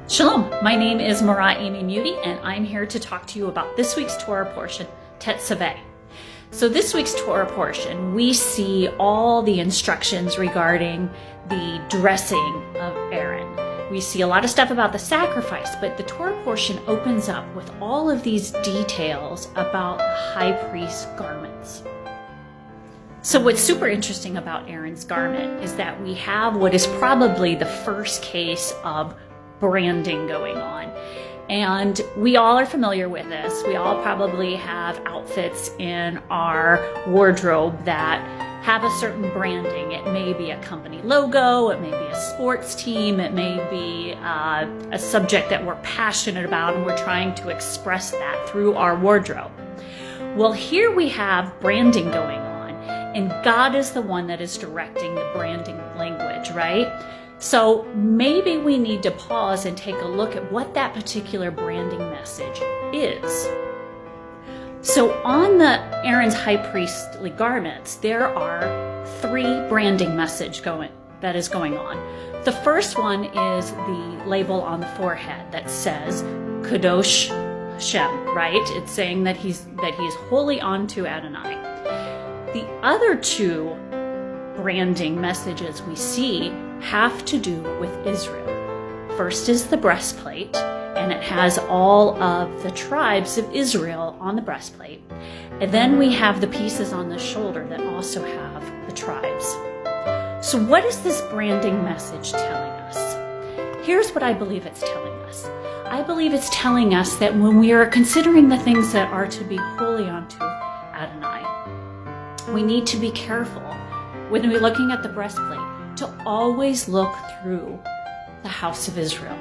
Shalom, my name is Mara Amy Muti, and I'm here to talk to you about this week's Torah portion, Tetzaveh. So this week's Torah portion, we see all the instructions regarding the dressing of Aaron. We see a lot of stuff about the sacrifice, but the Torah portion opens up with all of these details about the high priest's garments. So what's super interesting about Aaron's garment is that we have what is probably the first case of branding going on. And we all are familiar with this. We all probably have outfits in our wardrobe that have a certain branding. It may be a company logo, it may be a sports team, it may be a subject that we're passionate about and we're trying to express that through our wardrobe. Well, here we have branding going on, and God is the one that is directing the branding language, right? So maybe we need to pause and take a look at what that particular branding message is. So on the Aaron's high priestly garments, there are three branding message that is going on. The first one is the label on the forehead that says Kadosh Hashem, right? It's saying that he is holy unto Adonai. The other two branding messages we see have to do with Israel. First is the breastplate, and it has all of the tribes of Israel on the breastplate. And then we have the pieces on the shoulder that also have the tribes. So what is this branding message telling us? Here's what I believe it's telling us. I believe it's telling us that when we are considering the things that are to be holy unto Adonai, we need to be careful when we're looking at the breastplate to always look through the house of Israel.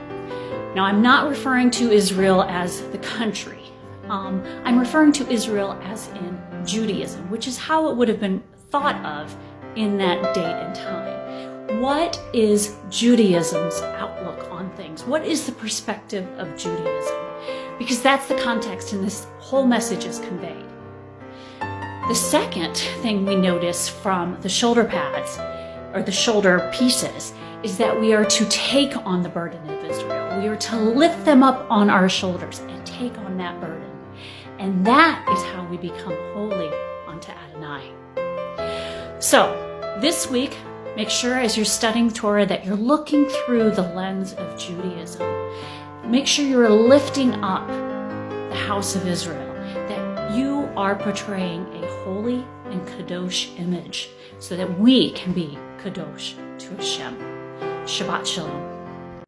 Now, I'm not referring to Israel as the country. I'm referring to Israel as in Judaism, which is how it would have been thought of in that date and time. What is Judaism's outlook on things? What is the perspective of Judaism? Because that's the context in this whole message is conveyed. The second thing we notice from the shoulder pads or the shoulder pieces is that we are to take on the burden of Israel. We are to lift them up on our shoulders and take on that burden. And that is how we become holy unto Adonai. So this week, make sure as you're studying Torah that you're looking through the lens of Judaism. Make sure you're lifting up the house of Israel, that you are portraying a holy and kadosh image so that we can be kadosh to Hashem. Shabbat Shalom.